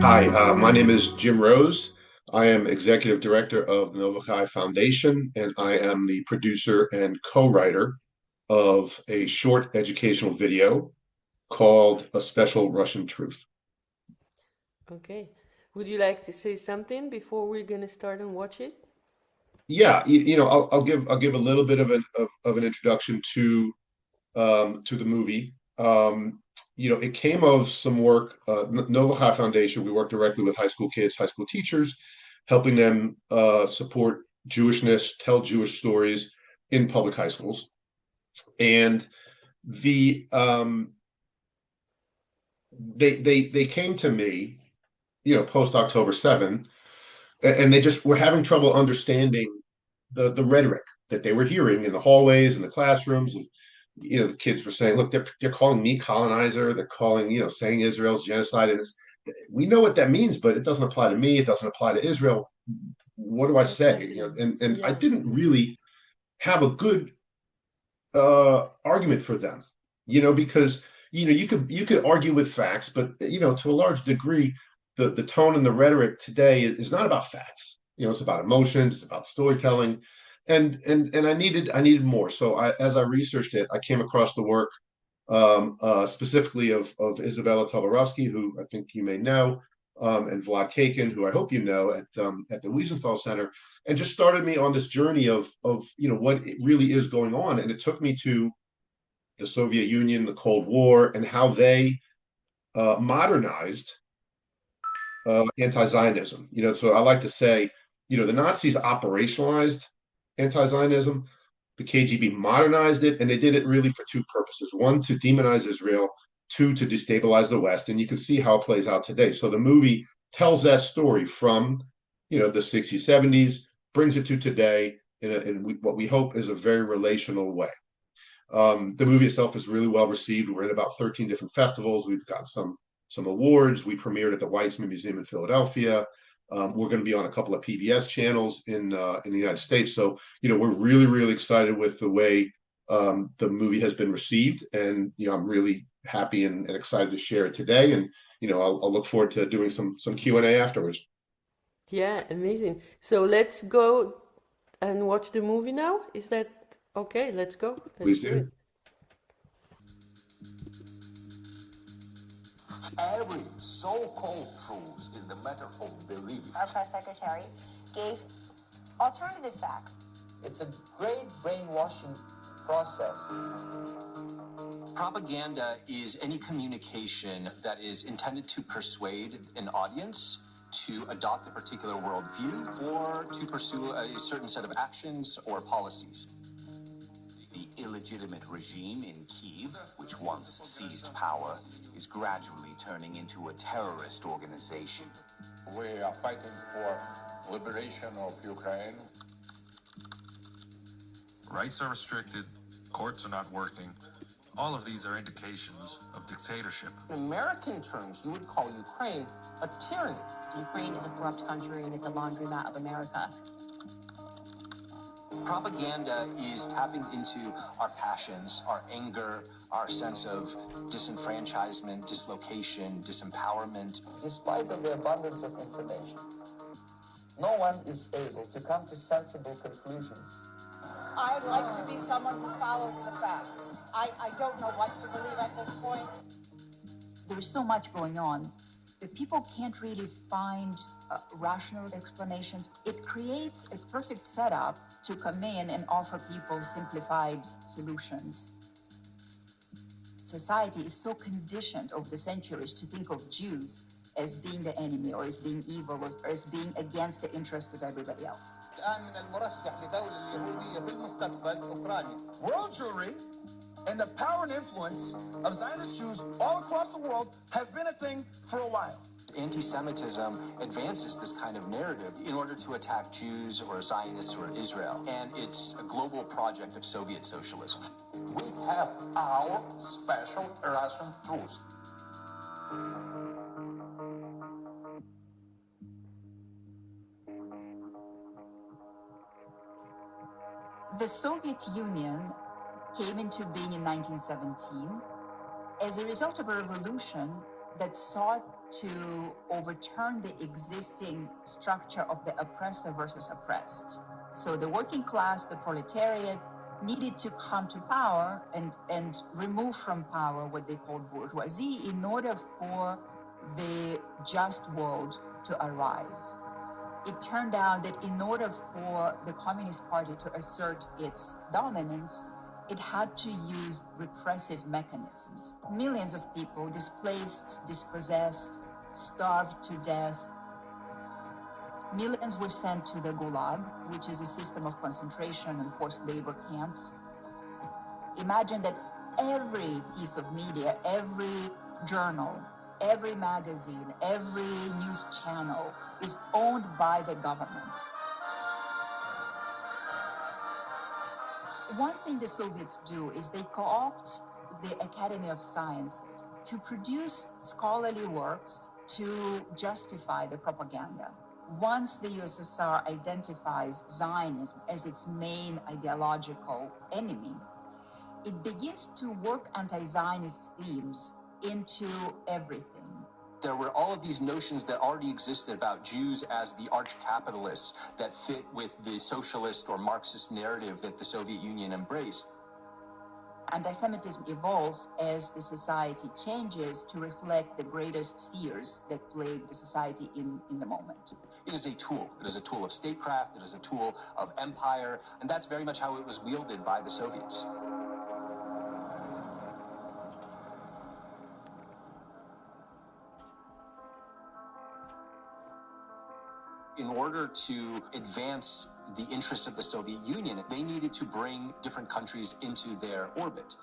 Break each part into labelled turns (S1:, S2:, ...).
S1: Hi, my name is Jim Rose. I am Executive Director of NoVaChai Foundation, and I am the producer and co-writer of a short educational video called A Special Russian Truth.
S2: Okay. Would you like to say something before we're gonna start and watch it?
S1: Yeah, I'll give a little bit of an introduction to the movie. It came of some work. NoVaChai Foundation. We work directly with high school kids, high school teachers, helping them support Jewishness, tell Jewish stories in public high schools. And the they came to me, post October 7, and they just were having trouble understanding the rhetoric that they were hearing in the hallways and the classrooms. And the kids were saying, look, they're calling me colonizer, they're calling, saying Israel's genocide, and we know what that means, but it doesn't apply to me, it doesn't apply to Israel. What do I say?
S2: Exactly.
S1: And I
S2: Yeah.
S1: didn't really have a good argument for them, because you could argue with facts, but to a large degree, the tone and the rhetoric today is not about facts. It's about emotions, it's about storytelling, and I needed more. So as I researched it, I came across the work, specifically of Isabella Toborowski, who I think you may know, and Vlad Kakin, who I hope you know, at the Wiesenthal Center, and just started me on this journey of what it really is going on. And it took me to the Soviet Union, the Cold War, and how they modernized anti-Zionism. So I like to say, the Nazis operationalized anti-Zionism, the KGB modernized it, and they did it really for two purposes: one, to demonize Israel; two, to destabilize the West. And you can see how it plays out today. So the movie tells that story from the 60s, 70s, brings it to today in what we hope is a very relational way. The movie itself is really well received. We're in about 13 different festivals. We've got some awards. We premiered at the Weizmann Museum in Philadelphia. We're going to be on a couple of PBS channels in the United States. So we're really, really excited with the way the movie has been received, and I'm really happy and excited to share it today. And I'll look forward to doing some Q&A afterwards.
S2: Yeah, amazing. So let's go and watch the movie now. Is that okay? Let's go. Let's
S1: Please
S2: do it.
S1: do.
S3: Every so-called truth is the matter of belief.
S4: Our press secretary gave alternative facts.
S5: It's a great brainwashing process.
S6: Propaganda is any communication that is intended to persuade an audience to adopt a particular worldview or to pursue a certain set of actions or policies.
S3: The illegitimate regime in Kyiv, which once seized power, is gradually turning into a terrorist organization.
S7: We are fighting for liberation of Ukraine.
S8: Rights are restricted, courts are not working. All of these are indications of dictatorship.
S5: In American terms, you would call Ukraine a tyranny.
S4: Ukraine is a corrupt country and it's a laundromat of America.
S6: Propaganda is tapping into our passions, our anger, our sense of disenfranchisement, dislocation, disempowerment.
S5: Despite of the abundance of information, no one is able to come to sensible conclusions.
S9: I'd like to be someone who follows the facts. I don't know what to believe at this point.
S10: There's so much going on that people can't really find rational explanations. It creates a perfect setup to come in and offer people simplified solutions. Society is so conditioned over the centuries to think of Jews as being the enemy or as being evil or as being against the interest of everybody else.
S3: World Jewry and the power and influence of Zionist Jews all across the world has been a thing for a while.
S6: Anti-Semitism advances this kind of narrative in order to attack Jews or Zionists or Israel, and it's a global project of Soviet socialism.
S7: We have our special Russian truth.
S10: The Soviet Union came into being in 1917, As a result of a revolution that sought to overturn the existing structure of the oppressor versus oppressed. So the working class, the proletariat, needed to come to power and remove from power what they called bourgeoisie in order for the just world to arrive. It turned out that in order for the Communist Party to assert its dominance, it had to use repressive mechanisms. Millions of people displaced, dispossessed, starved to death. Millions were sent to the Gulag, which is a system of concentration and forced labor camps. Imagine that every piece of media, every journal, every magazine, every news channel is owned by the government. One thing the Soviets do is they co-opt the Academy of Sciences to produce scholarly works to justify the propaganda. Once the USSR identifies Zionism as its main ideological enemy, it begins to work anti-Zionist themes into everything.
S6: There were all of these notions that already existed about Jews as the arch-capitalists that fit with the socialist or Marxist narrative that the Soviet Union embraced.
S10: Anti-Semitism evolves as the society changes to reflect the greatest fears that plague the society in the moment.
S6: It is a tool. It is a tool of statecraft. It is a tool of empire. And that's very much how it was wielded by the Soviets. In order to advance the interests of the Soviet Union, they needed to bring different countries into their orbit.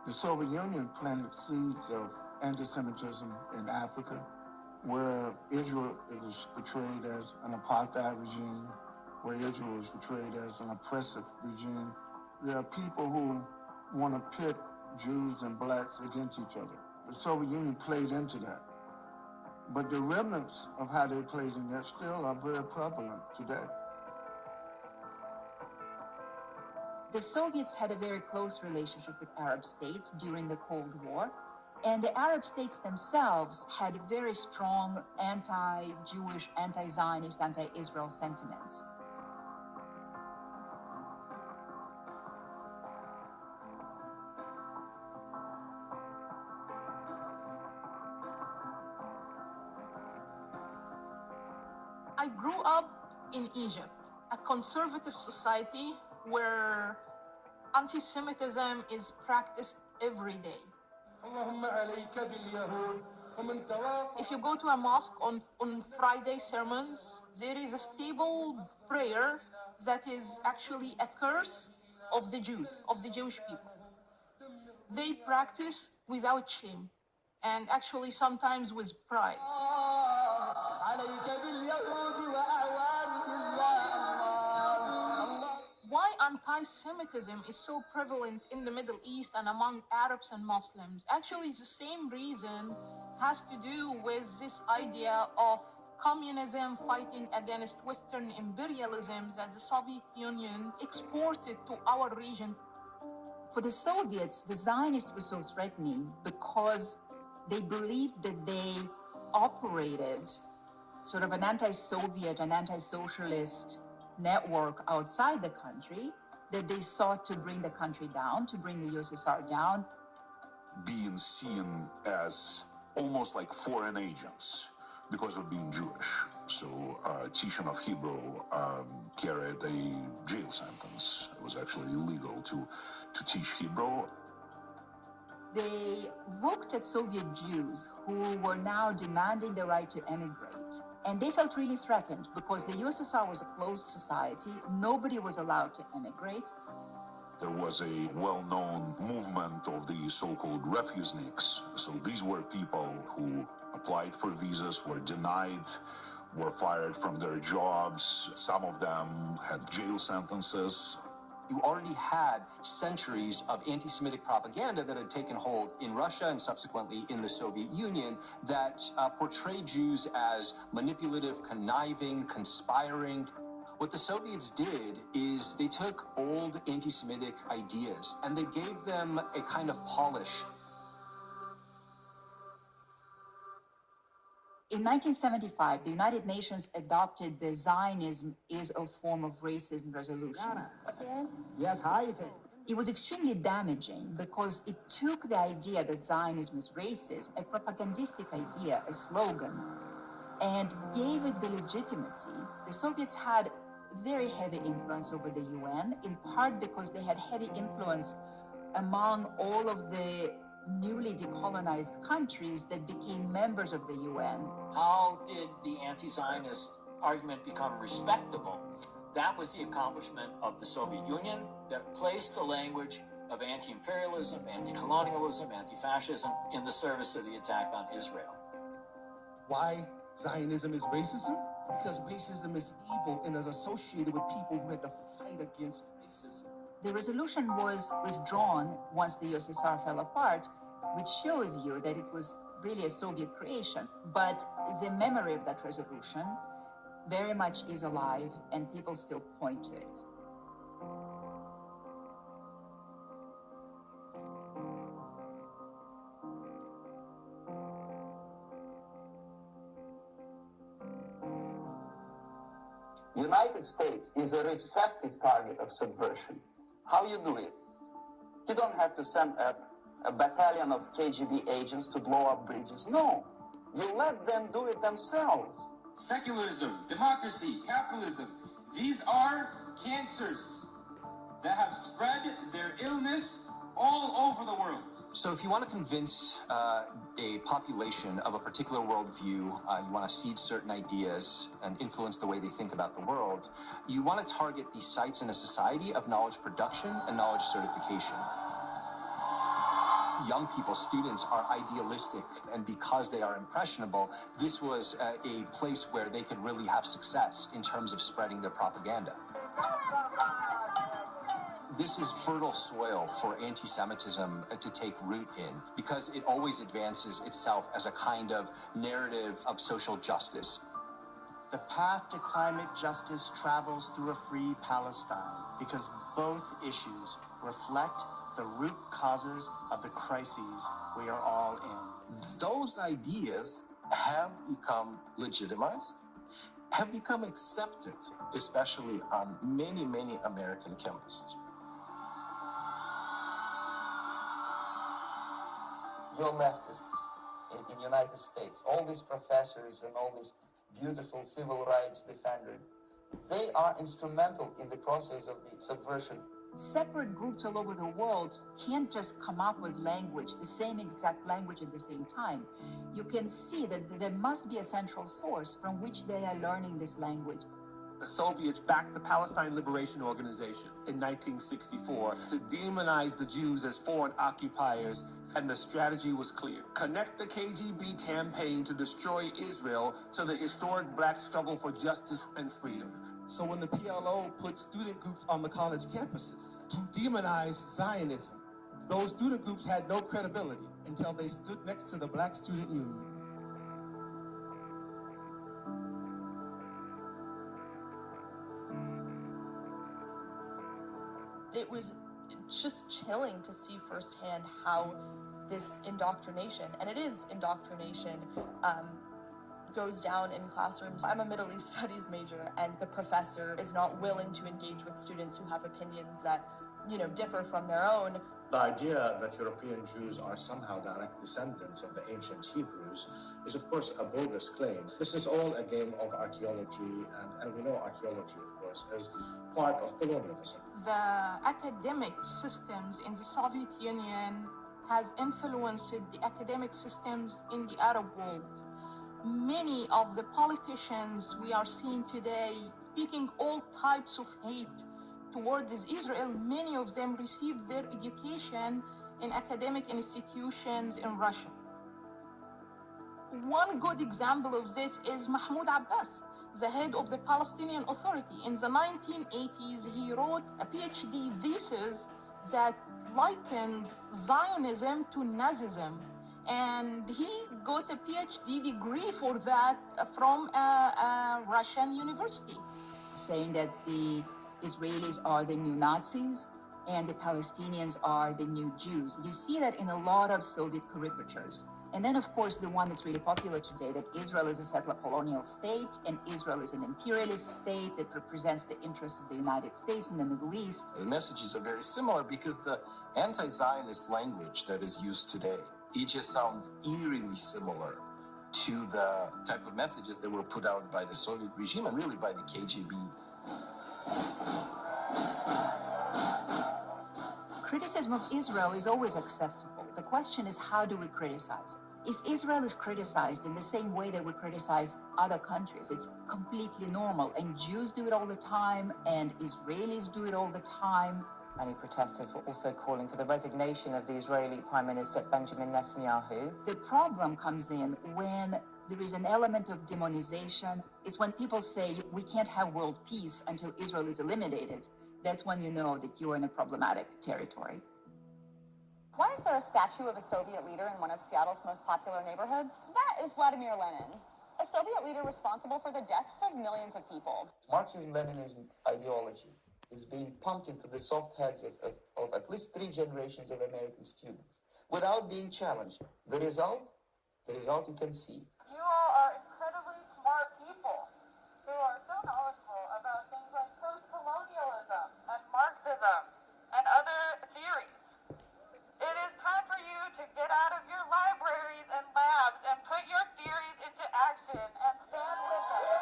S11: The Soviet Union planted seeds of anti-Semitism in Africa, where Israel was portrayed as an apartheid regime, where Israel was portrayed as an oppressive regime. There are people who want to pit Jews and blacks against each other. The Soviet Union played into that. But the remnants of how they played in that still are very prevalent today.
S10: The Soviets had a very close relationship with Arab states during the Cold War, and the Arab states themselves had very strong anti-Jewish, anti-Zionist, anti-Israel sentiments.
S12: I grew up in Egypt, a conservative society where anti-Semitism is practiced every day. If you go to a mosque on Friday sermons, there is a stable prayer that is actually a curse of the Jews, of the Jewish people. They practice without shame and actually sometimes with pride. Why anti-Semitism is so prevalent in the Middle East and among Arabs and Muslims? Actually, the same reason has to do with this idea of communism fighting against Western imperialism that the Soviet Union exported to our region.
S10: For the Soviets, the Zionists were so threatening because they believed that they operated sort of an anti-Soviet, an anti-socialist network outside the country, that they sought to bring the country down, to bring the USSR down.
S13: Being seen as almost like foreign agents because of being Jewish. So teaching of Hebrew carried a jail sentence. It was actually illegal to teach Hebrew.
S10: They looked at Soviet Jews who were now demanding the right to emigrate. And they felt really threatened because the USSR was a closed society. Nobody was allowed to emigrate.
S13: There was a well-known movement of the so-called refuseniks. So these were people who applied for visas, were denied, were fired from their jobs. Some of them had jail sentences.
S6: You already had centuries of anti-Semitic propaganda that had taken hold in Russia and subsequently in the Soviet Union that portrayed Jews as manipulative, conniving, conspiring. What the Soviets did is they took old anti-Semitic ideas and they gave them a kind of polish.
S10: In 1975, the United Nations adopted the Zionism is a form of racism resolution.
S14: Yes, how you think?
S10: It was extremely damaging because it took the idea that Zionism is racism, a propagandistic idea, a slogan, and gave it the legitimacy. The Soviets had very heavy influence over the UN, in part because they had heavy influence among all of the newly decolonized countries that became members of the UN.
S14: How did the anti-Zionist argument become respectable? That was the accomplishment of the Soviet Union that placed the language of anti-imperialism, anti-colonialism, anti-fascism in the service of the attack on Israel.
S15: Why Zionism is racism? Because racism is evil and is associated with people who had to fight against racism.
S10: The resolution was withdrawn once the USSR fell apart, which shows you that it was really a Soviet creation. But the memory of that resolution very much is alive, and people still point to it.
S5: United States is a receptive target of subversion. How you do it? You don't have to send a battalion of KGB agents to blow up bridges. No, you let them do it themselves.
S16: Secularism, democracy, capitalism, these are cancers that have spread their illness all over the world.
S6: So if you want to convince a population of a particular worldview, you want to seed certain ideas and influence the way they think about the world, you want to target the sites in a society of knowledge production and knowledge certification. Young people, students, are idealistic, and because they are impressionable, this was a place where they could really have success in terms of spreading their propaganda. This is fertile soil for anti-Semitism to take root in, because it always advances itself as a kind of narrative of social justice.
S17: The path to climate justice travels through a free Palestine, because both issues reflect the root causes of the crises we are all in.
S18: Those ideas have become legitimized, have become accepted, especially on many, many American campuses.
S5: Your leftists in the United States, all these professors and all these beautiful civil rights defenders, they are instrumental in the process of the subversion.
S10: Separate groups all over the world can't just come up with language, the same exact language at the same time. You can see that there must be a central source from which they are learning this language.
S19: The Soviets backed the Palestine Liberation Organization in 1964 to demonize the Jews as foreign occupiers, and the strategy was clear. Connect the KGB campaign to destroy Israel to the historic black struggle for justice and freedom.
S15: So when the PLO put student groups on the college campuses to demonize Zionism, those student groups had no credibility until they stood next to the Black Student Union.
S20: It was just chilling to see firsthand how this indoctrination, and it is indoctrination, goes down in classrooms. I'm a Middle East Studies major, and the professor is not willing to engage with students who have opinions that, differ from their own.
S21: The idea that European Jews are somehow direct descendants of the ancient Hebrews is, of course, a bogus claim. This is all a game of archaeology, and we know archaeology, of course, is part of colonialism.
S12: The academic systems in the Soviet Union has influenced the academic systems in the Arab world. Many of the politicians we are seeing today speaking all types of hate towards Israel, many of them received their education in academic institutions in Russia. One good example of this is Mahmoud Abbas. the head of the Palestinian Authority. In the 1980s, he wrote a PhD thesis that likened Zionism to Nazism. And he got a PhD degree for that from a Russian university.
S10: Saying that the Israelis are the new Nazis and the Palestinians are the new Jews. You see that in a lot of Soviet caricatures. And then, of course, the one that's really popular today, that Israel is a settler-colonial state and Israel is an imperialist state that represents the interests of the United States in the Middle East.
S18: The messages are very similar because the anti-Zionist language that is used today, it just sounds eerily similar to the type of messages that were put out by the Soviet regime and really by the KGB.
S10: Criticism of Israel is always acceptable. The question is, how do we criticize it? If Israel is criticized in the same way that we criticize other countries, it's completely normal. And Jews do it all the time, and Israelis do it all the time.
S2: Many protesters were also calling for the resignation of the Israeli Prime Minister Benjamin Netanyahu.
S10: The problem comes in when there is an element of demonization. It's when people say we can't have world peace until Israel is eliminated. That's when you know that you're in a problematic territory.
S4: Why is there a statue of a Soviet leader in one of Seattle's most popular neighborhoods? That is Vladimir Lenin, a Soviet leader responsible for the deaths of millions of people.
S22: Marxism-Leninism ideology is being pumped into the soft heads of at least 3 generations of American students without being challenged. The result you can see.
S12: You all are incredibly smart people who are so knowledgeable about things like post-colonialism and Marxism and other theories. It is time for you to get out of your libraries and labs and put your theories into action and stand with us.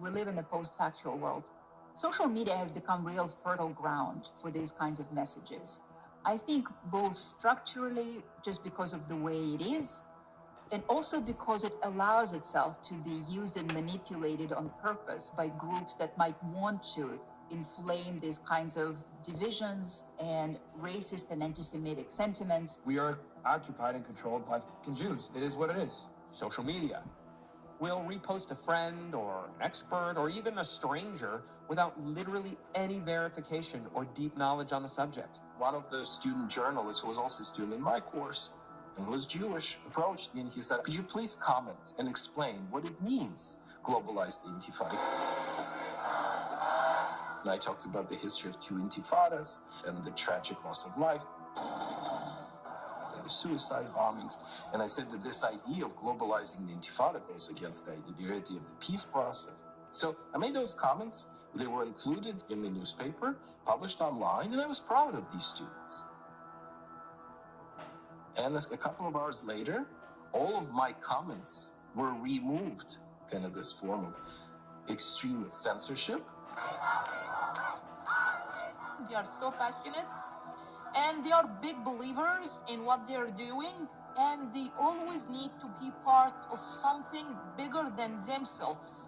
S10: We live in a post-factual world. Social media has become real fertile ground for these kinds of messages. I think both structurally, just because of the way it is, and also because it allows itself to be used and manipulated on purpose by groups that might want to inflame these kinds of divisions and racist and anti-Semitic sentiments.
S23: We are occupied and controlled by Jews. It is what it is. Social media. We'll repost a friend or an expert or even a stranger without literally any verification or deep knowledge on the subject.
S18: One of the student journalists who was also a student in my course and was Jewish approached me and he said, could you please comment and explain what it means, globalized intifada? And I talked about the history of 2 intifadas and the tragic loss of life, and the suicide bombings. And I said that this idea of globalizing the intifada goes against the ideology of the peace process. So I made those comments. They were included in the newspaper, published online, and I was proud of these students. And a couple of hours later, all of my comments were removed, kind of this form of extreme censorship.
S12: They are so passionate and they are big believers in what they are doing, and they always need to be part of something bigger than themselves.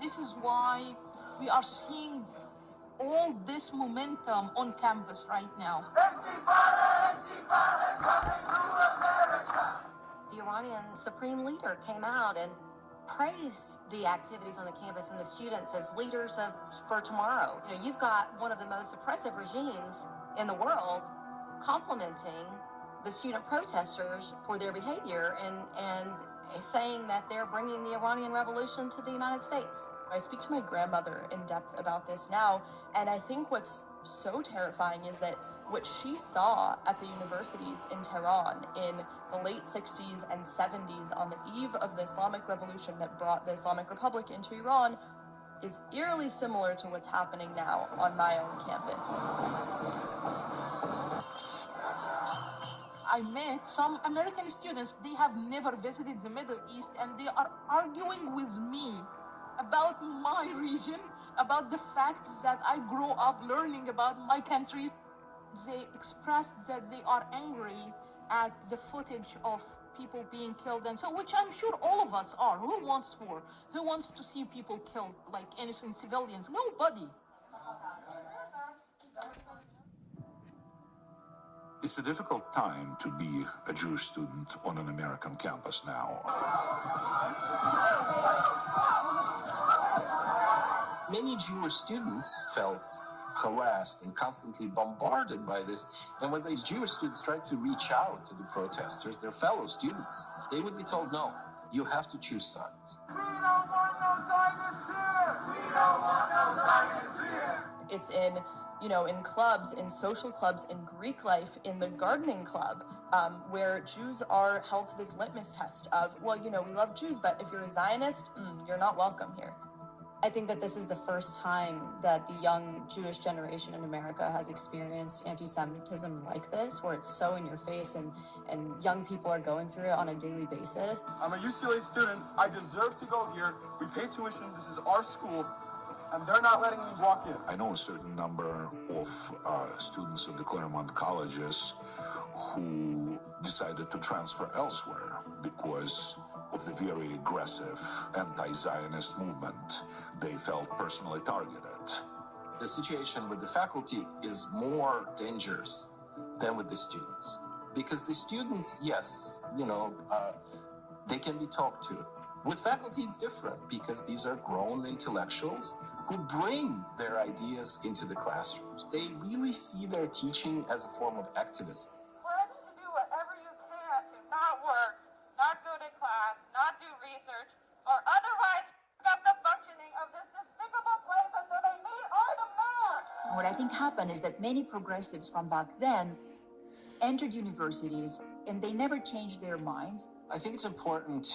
S12: This is why we are seeing all this momentum on campus right now.
S4: The Iranian supreme leader came out and praised the activities on the campus and the students as leaders for tomorrow. You know, you've got one of the most oppressive regimes in the world complimenting the student protesters for their behavior and saying that they're bringing the Iranian revolution to the United States.
S20: I speak to my grandmother in depth about this now, and I think what's so terrifying is that what she saw at the universities in Tehran in the late 60s and 70s on the eve of the Islamic Revolution that brought the Islamic Republic into Iran is eerily similar to what's happening now on my own campus.
S12: I met some American students. They have never visited the Middle East, and they are arguing with me about my region, about the facts that I grew up learning about my country. They expressed that they are angry at the footage of people being killed, and so, which I'm sure all of us are. Who wants war? Who wants to see people killed like innocent civilians? Nobody.
S13: It's a difficult time to be a Jewish student on an American campus now.
S18: Many Jewish students felt harassed and constantly bombarded by this. And when these Jewish students tried to reach out to the protesters, their fellow students, they would be told, no, you have to choose sides.
S1: We don't want no Zionists here! We don't want no Zionists here!
S20: It's in, in clubs, in social clubs, in Greek life, in the gardening club, where Jews are held to this litmus test of, well, we love Jews, but if you're a Zionist, you're not welcome here.
S8: I think that this is the first time that the young Jewish generation in America has experienced anti-Semitism like this, where it's so in your face and young people are going through it on a daily basis.
S9: I'm a UCLA student. I deserve to go here. We pay tuition. This is our school, and they're not letting me walk in.
S13: I know a certain number of students of the Claremont colleges who decided to transfer elsewhere because of the very aggressive anti-Zionist movement. They felt personally targeted.
S18: The situation with the faculty is more dangerous than with the students. Because the students, yes, they can be talked to. With faculty, it's different because these are grown intellectuals who bring their ideas into the classrooms. They really see their teaching as a form of activism.
S12: Pledge to do whatever you can to not work, not go to class, not do research, or otherwise up the functioning of this despicable place until they meet our demands.
S10: What I think happened is that many progressives from back then entered universities and they never changed their minds.
S6: I think it's important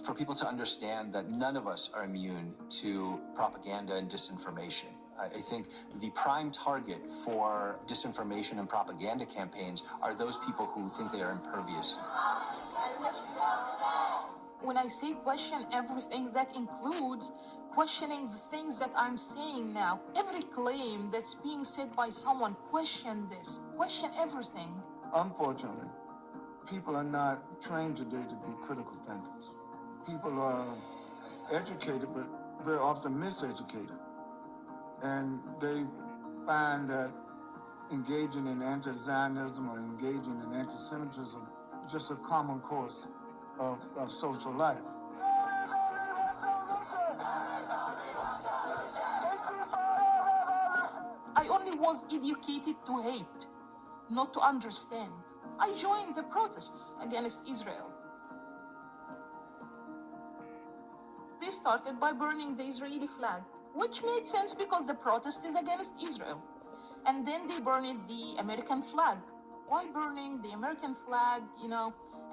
S6: for people to understand that none of us are immune to propaganda and disinformation. I think the prime target for disinformation and propaganda campaigns are those people who think they are impervious.
S12: When I say question everything, that includes questioning the things that I'm saying now. Every claim that's being said by someone, question this, question everything.
S11: Unfortunately, people are not trained today to be critical thinkers. People are educated, but very often miseducated. And they find that engaging in anti-Zionism or engaging in anti-Semitism is just a common course of social life.
S12: I only was educated to hate, not to understand. I joined the protests against Israel. They started by burning the Israeli flag, which made sense because the protest is against Israel. And then they burned the American flag. Why burning the American flag?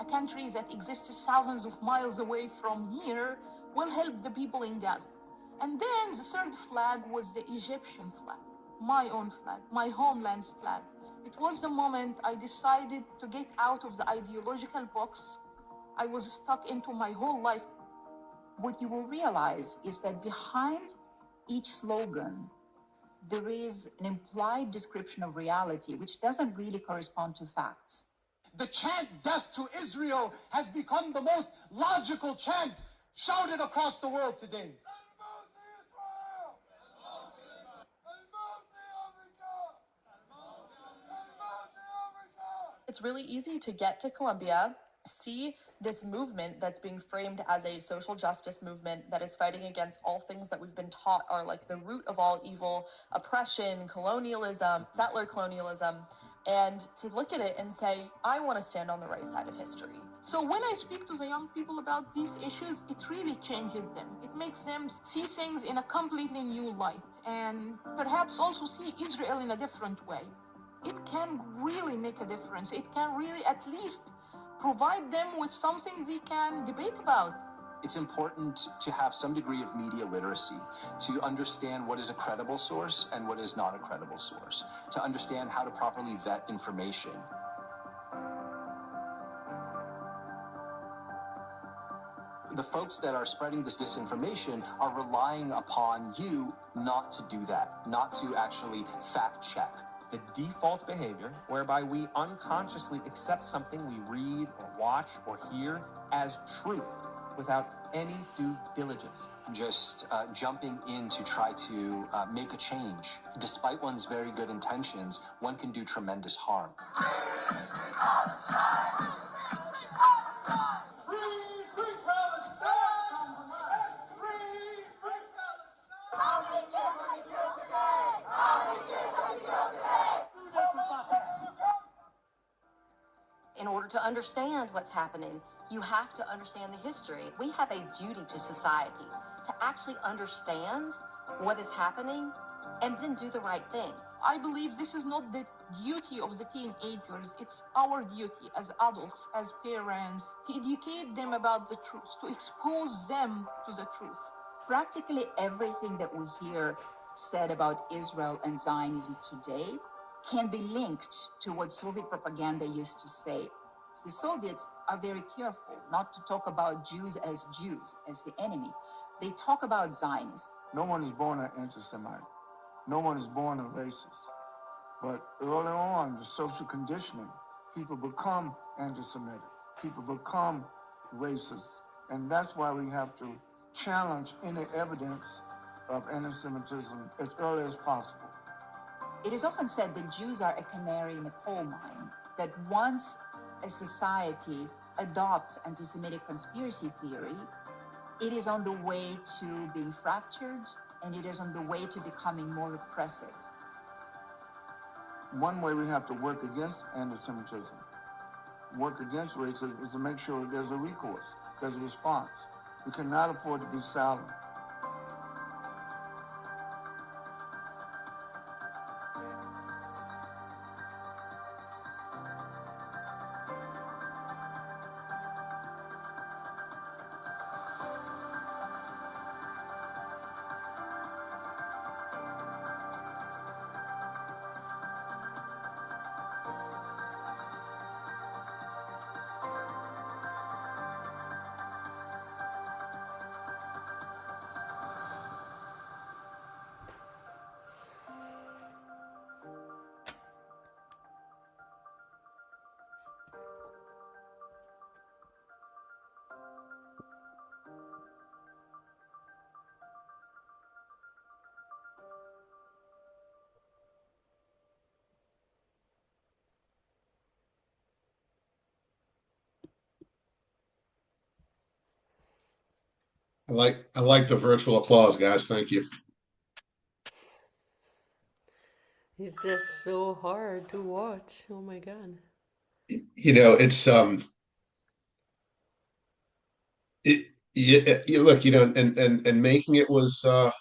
S12: A country that exists thousands of miles away from here will help the people in Gaza. And then the third flag was the Egyptian flag, my own flag, my homeland's flag. It was the moment I decided to get out of the ideological box I was stuck into my whole life.
S10: What you will realize is that behind each slogan, there is an implied description of reality which doesn't really correspond to facts.
S15: The chant "Death to Israel" has become the most logical chant shouted across the world today.
S20: It's really easy to get to Columbia, see this movement that's being framed as a social justice movement that is fighting against all things that we've been taught are like the root of all evil, oppression, colonialism, settler-colonialism, and to look at it and say, I want to stand on the right side of history.
S12: So when I speak to the young people about these issues, it really changes them. It makes them see things in a completely new light and perhaps also see Israel in a different way. It can really make a difference. It can really at least provide them with something they can debate about.
S6: It's important to have some degree of media literacy, to understand what is a credible source and what is not a credible source, to understand how to properly vet information. The folks that are spreading this disinformation are relying upon you not to do that, not to actually fact check
S23: the default behavior whereby we unconsciously accept something we read or watch or hear as truth without any due diligence.
S6: Just jumping in to try to make a change, despite one's very good intentions, one can do tremendous harm.
S4: In order to understand what's happening, you have to understand the history. We have a duty to society to actually understand what is happening and then do the right thing.
S12: I believe this is not the duty of the teenagers. It's our duty as adults, as parents, to educate them about the truth, to expose them to the truth.
S10: Practically everything that we hear said about Israel and Zionism today can be linked to what Soviet propaganda used to say. The Soviets are very careful not to talk about Jews, as the enemy. They talk about Zionists.
S11: No one is born an anti-Semite. No one is born a racist. But early on, the social conditioning, people become anti-Semitic. People become racist. And that's why we have to challenge any evidence of anti-Semitism as early as possible.
S10: It is often said that Jews are a canary in a coal mine, that once a society adopts anti-Semitic conspiracy theory, it is on the way to being fractured, and it is on the way to becoming more repressive.
S11: One way we have to work against anti-Semitism, work against racism, is to make sure there's a recourse, there's a response. We cannot afford to be silent.
S3: I like the virtual applause, guys. Thank you.
S7: It's just so hard to watch. Oh my God.
S3: You know, it's look, you know, and making it was there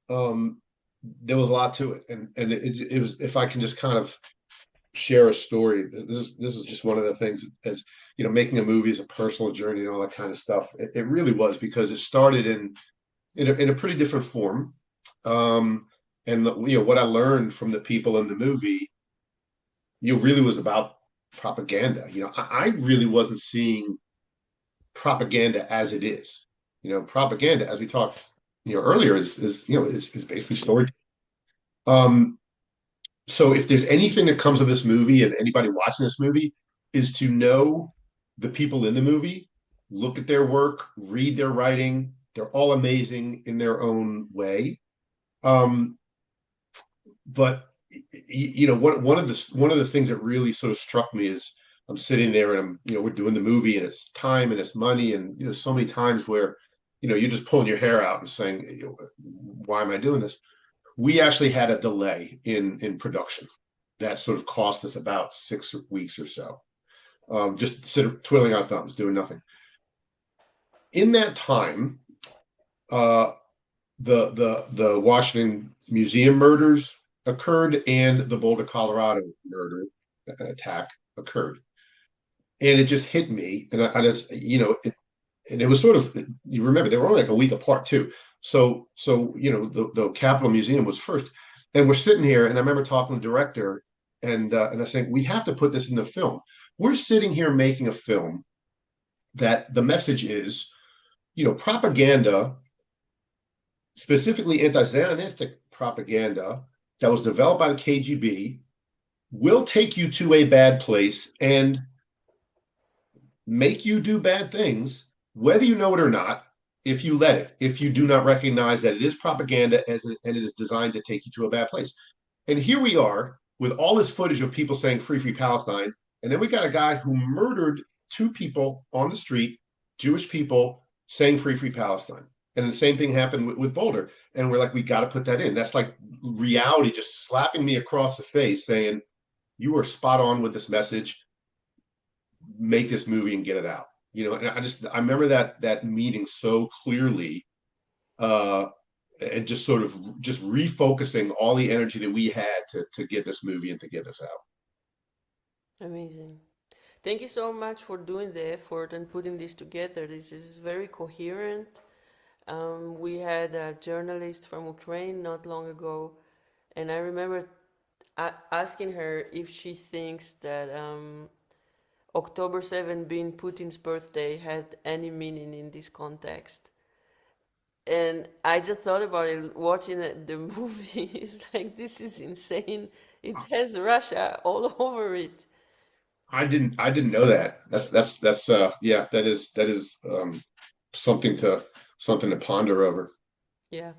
S3: was a lot to it, and it was, if I can just kind of share a story. This is just one of the things, as you know, making a movie is a personal journey and all that kind of stuff. It really was, because it started in a pretty different form, and you know, what I learned from the people in the movie, you know, really was about propaganda. You know, I really wasn't seeing propaganda as it is. You know, propaganda, as we talked, you know, earlier, is you know, is basically story. So if there's anything that comes of this movie, and anybody watching this movie, is to know the people in the movie, look at their work, read their writing. They're all amazing in their own way. But you know, one of the things that really sort of struck me is, I'm sitting there and you know, we're doing the movie, and it's time and it's money, and you know, so many times where, you know, you're just pulling your hair out and saying, you know, why am I doing this? We actually had a delay in production that sort of cost us about 6 weeks or so. Just twiddling our thumbs, doing nothing. In that time, the Washington Museum murders occurred, and the Boulder, Colorado murder attack occurred, and it just hit me, and it's, you know, and it was sort of, you remember, they were only like a week apart too. So you know, the Capitol Museum was first, and we're sitting here, and I remember talking to the director, and I saying, we have to put this in the film. We're sitting here making a film that the message is, you know, propaganda, specifically anti-Zionistic propaganda, that was developed by the KGB will take you to a bad place and make you do bad things, whether you know it or not, if you let it, if you do not recognize that it is propaganda and it is designed to take you to a bad place. And here we are with all this footage of people saying free, free Palestine. And then we got a guy who murdered 2 people on the street, Jewish people, saying free, free Palestine. And the same thing happened with Boulder. And we're like, we got to put that in. That's like reality just slapping me across the face saying, you are spot on with this message. Make this movie and get it out. And I remember that meeting so clearly, and just sort of just refocusing all the energy that we had to get this movie and to get this out.
S7: Amazing. Thank you so much for doing the effort and putting this together. This is very coherent. We had a journalist from Ukraine not long ago, and I remember asking her if she thinks that October 7 being Putin's birthday had any meaning in this context. And I just thought about it watching the movie. It's like, this is insane. It has Russia all over it.
S3: I didn't know that. That's yeah, that is something to ponder over.
S7: Yeah.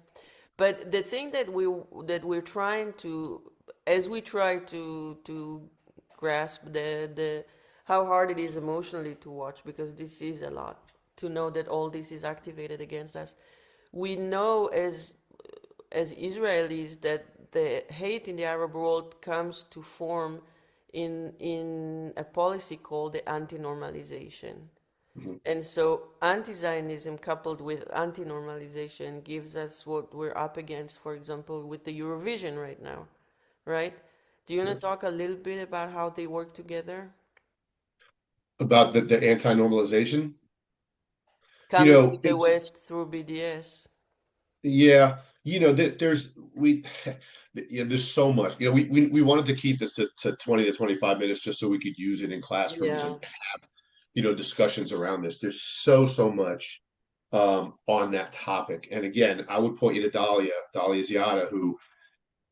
S7: But the thing that we're trying to, as we try to grasp the how hard it is emotionally to watch, because this is a lot, to know that all this is activated against us. We know as Israelis that the hate in the Arab world comes to form in a policy called the anti-normalization. Mm-hmm. And so anti-Zionism coupled with anti-normalization gives us what we're up against, for example, with the Eurovision right now, right? Do you want to talk a little bit about how they work together?
S3: About the anti-normalization?
S7: Coming to the West through BDS.
S3: Yeah, there's so much. We wanted to keep this to 20 to 25 minutes just so we could use it in classrooms and have, discussions around this. There's so much on that topic. And again, I would point you to Dalia Ziada, who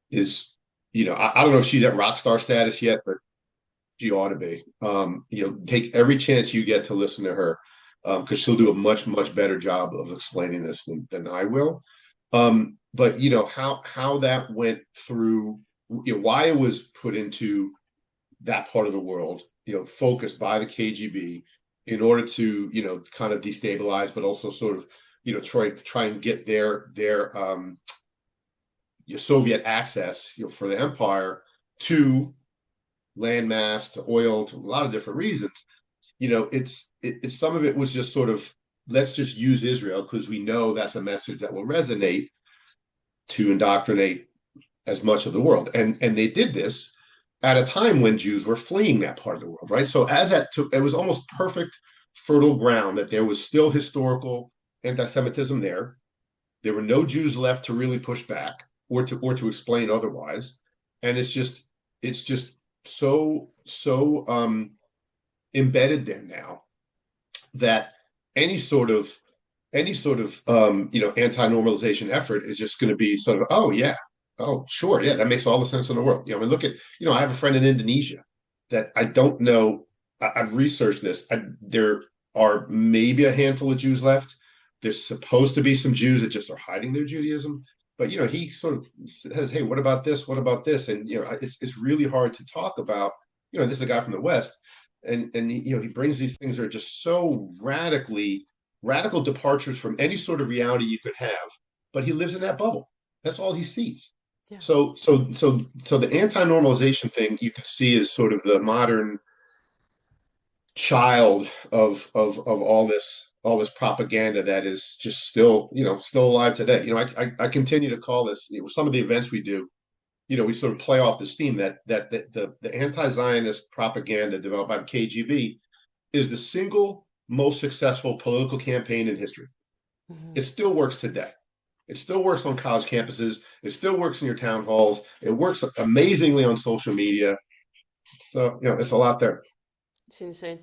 S3: is, I don't know if she's at rock star status yet, but she ought to be. Take every chance you get to listen to her, because she'll do a much better job of explaining this than I will. But how that went through, why it was put into that part of the world, focused by the KGB in order to, kind of destabilize, but also sort of, try and get their Soviet access, for the empire to landmass, to oil, to a lot of different reasons. It's some of it was just sort of, let's just use Israel because we know that's a message that will resonate to indoctrinate as much of the world. And they did this at a time when Jews were fleeing that part of the world, right? So it was almost perfect fertile ground that there was still historical anti-Semitism there. There were no Jews left to really push back or to explain otherwise. And it's just so embedded there now that any sort of anti-normalization effort is just going to be sort of, oh yeah, oh sure, yeah, that makes all the sense in the world. I mean, look at, I have a friend in Indonesia that I don't know. I've researched this. There are maybe a handful of Jews left. There's supposed to be some Jews that just are hiding their Judaism. But he sort of says, hey, what about this? What about this? And it's really hard to talk about. This is a guy from the West, and he brings these things that are just so radical departures from any sort of reality you could have. But he lives in that bubble. That's all he sees. Yeah. So the anti-normalization thing you can see is sort of the modern child of all this propaganda that is just still alive today. I continue to call this, some of the events we do, we sort of play off this theme that the anti-Zionist propaganda developed by the KGB is the single most successful political campaign in history. Mm-hmm. It still works today. It still works on college campuses. It still works in your town halls. It works amazingly on social media. So, it's a lot there.
S7: It's insane.